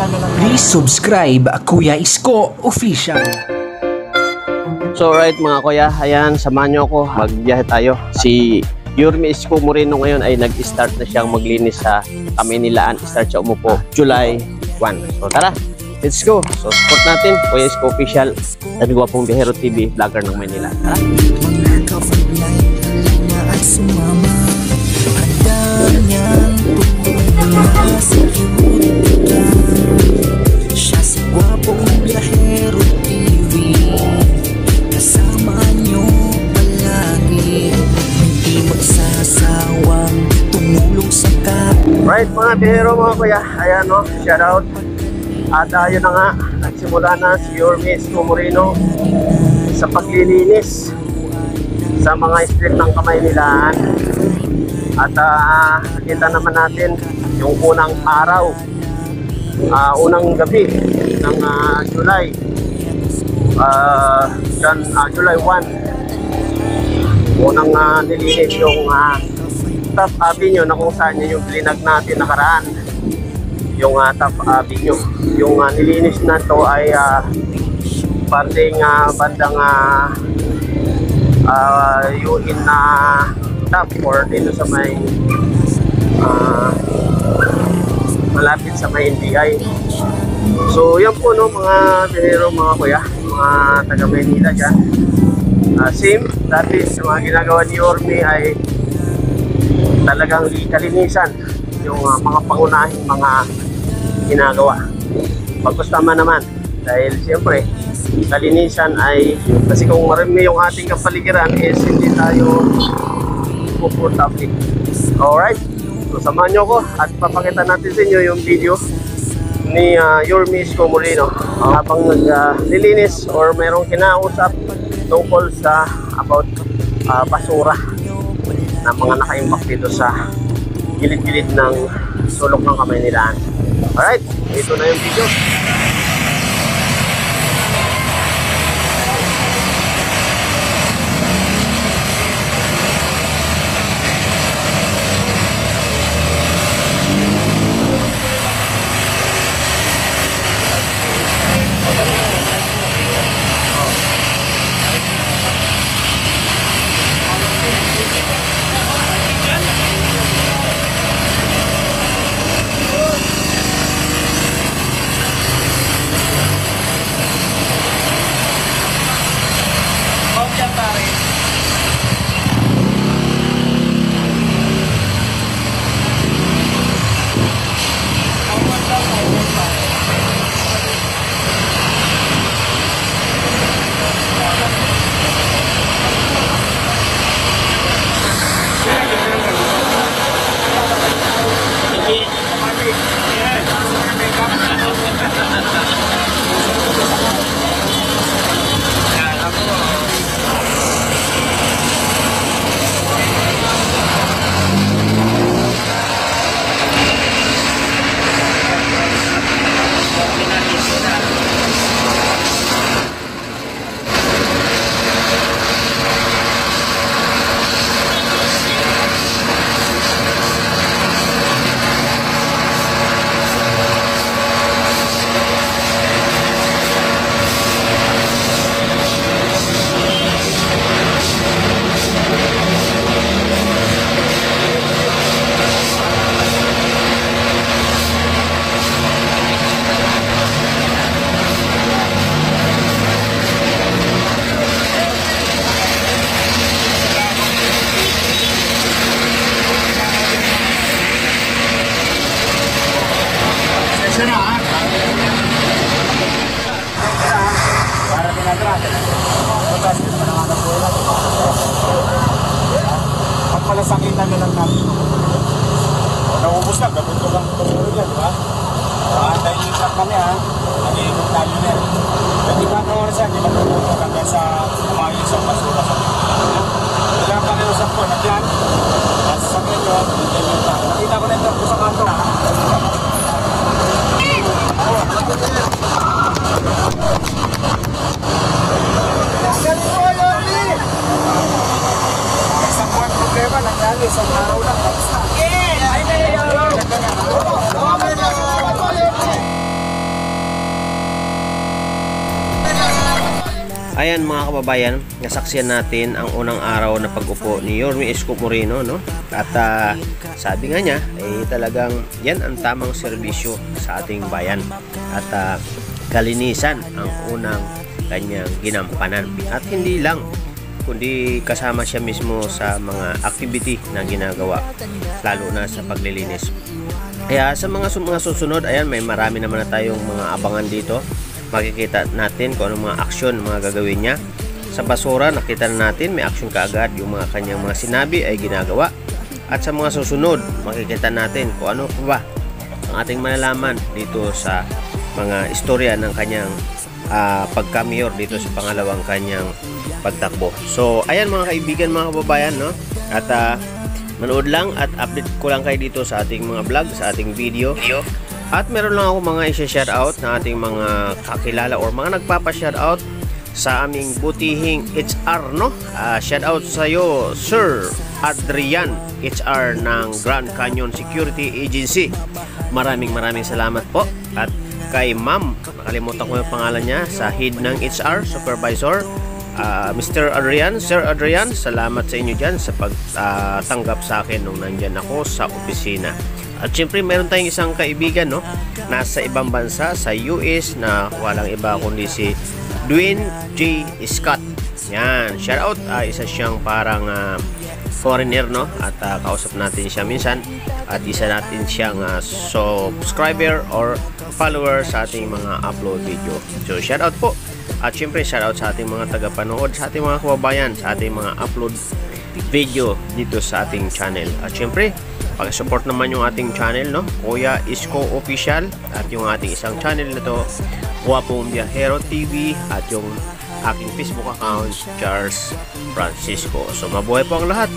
Please subscribe Kuya Isko Official. So right mga kuya, ayan, samahan nyo ako, magbiyahe tayo. Si Yorme Isko Moreno ngayon ay nag-start na siyang maglinis sa Kamaynilaan. Start siya umupo July 1. So tara, let's go. So support natin Kuya Isko Official at Gwapong Biyahero TV, vlogger ng Maynila. Tara. Siya si Gwapong Biyahero TV, kasama nyo palagi, hindi magsasawang tumulong sa Right mga biyahero mga kuya, ayan no, shout out. At ayun na nga, nagsimula na si Yorme Isko Moreno sa paglilinis sa mga street ng Kamaynilaan. At nakita naman natin yung unang araw, unang gabi ng July July 1. Unang nilinis yung Top Avenue na kung saan yung blinag natin nakaraan, yung Top Avenue. Yung nilinis na to ay bandang yuhin na top or dito sa may malapit sa may NBI. So yan po no mga biyahero mga kuya, mga taga Maynila dyan. Same dati sa mga ginagawa ni Yorme ay talagang kalinisan yung mga pangunahing mga ginagawa. Pagkustama naman dahil siyempre kalinisan ay kasi kung marami yung ating kapaligiran is hindi tayo komportable. Alright, so samahan nyo ko at papakita natin sa inyo yung video ni Yorme Isko Moreno habang naglilinis or mayroong kinausap tungkol sa about basura na mga naka-impact dito sa gilid-gilid ng sulok ng Kamaynilaan. Alright, ito na yung video. Pagpalasakitan na lang natin. Naubos na, gabot ko lang ito dyan, di ba? Dahil yung truck kami ha, nag-iikot tayo na. Pwede ba ito oras yan, di ba ito hanggang sa umayos sa basura sa pagkakas. Wala pa rin usap ko, nandiyan. Nasa sakit nyo, nakita ko na ito sa kanto. Isang buwan problema, nangyari sa araw lang. Tapos na. Ayan mga kababayan, nasaksiyan natin ang unang araw na pag-upo ni Yorme Isko Moreno, no? At sabi nga niya, talagang yan ang tamang serbisyo sa ating bayan. At kalinisan ang unang kanyang ginampanan. At hindi lang, kundi kasama siya mismo sa mga activity na ginagawa, lalo na sa paglilinis. Kaya sa mga susunod, ayan, may marami naman na tayong mga abangan dito. Makikita natin kung anong mga aksyon mga gagawin niya. Sa basura, nakita na natin may aksyon kaagad, yung mga kanyang mga sinabi ay ginagawa. At sa mga susunod, makikita natin kung ano pa ba ang ating malalaman dito sa mga istorya ng kanyang pagka-mayor dito sa pangalawang kanyang pagtakbo. So ayan mga kaibigan, mga kababayan, no? At manood lang at update ko lang kayo dito sa ating mga vlog, sa ating video. At meron lang ako mga i-shoutout na ating mga kakilala or mga nagpapa-shoutout sa aming butihing HR, no? Shoutout sa iyo, Sir Adrian HR ng Grand Canyon Security Agency. Maraming salamat po. At kay Ma'am, nakalimutan ko yung pangalan niya, sa head ng HR Supervisor, Mr. Adrian, Sir Adrian, salamat sa inyo dyan sa pagtanggap sa akin nung nandyan ako sa opisina. At syempre meron tayong isang kaibigan, no, nasa ibang bansa sa US na walang iba kundi si Dwayne J. Scott. Yan, shout out, isa siyang parang foreigner, no, at kausap natin siya minsan at isa natin siyang subscriber or follower sa ating mga upload video. So shout out po. At syempre shout out sa ating mga tagapanood, sa ating mga kababayan, sa ating mga upload video dito sa ating channel. At syempre pag-support naman yung ating channel, no, Kuya Isko Official, at yung ating isang channel na to, Guwapong Biyahero TV, at yung aking Facebook account, Charles Francisco. So mabuhay po ang lahat.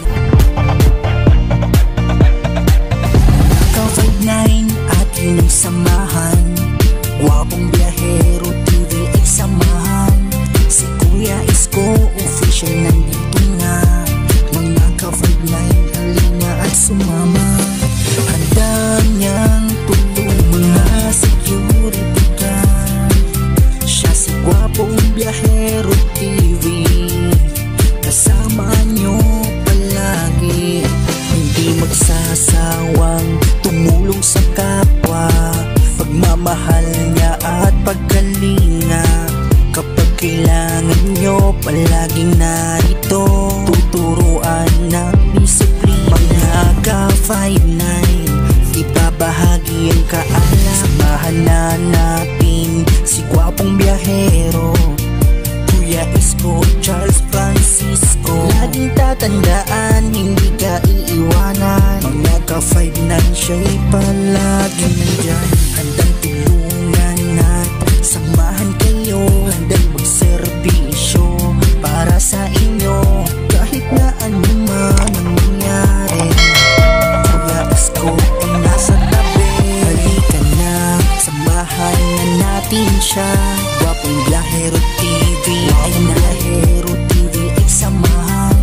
Ka-5-9 at yun ang samahan, Guwapong Biyahero TV ay samahan. Si Kuya Isko Official nandito na. Mga ka-5-9 halina at sumama. Handa niyang tulong mga security guard. Siya si Guwapong Biyahero TV, kasama niyo palagi. Hindi magsasawang tumulong sa kapwa, pagmamahal niya at pagkalinga. Kapag kailangan nyo, palaging narito. Tuturuan ng disiplina. Mga ka-5-9, ibabahagi ang kaalam. Samahan na natin si Guwapong Biyahero, Kuya Isko, Charles Francisco. Laging tatandaan, hindi ka iiwanan. Mga ka-5-9, siya'y palaging nandyan. Handang tulungan at samahan kayo. Handang magserbisyo para sa inyo, kahit na anuman ang mangyari. Kuya Isko ay nasa tabi. Halika na, samahan na natin siya. Guwapong Biyahero TV ay Biyahero TV ay samahan.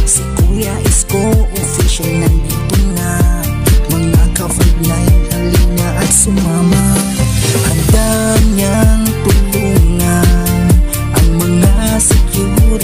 Si Kuya Isko Official nandito na. Mga ka-5-9 halina at sumama.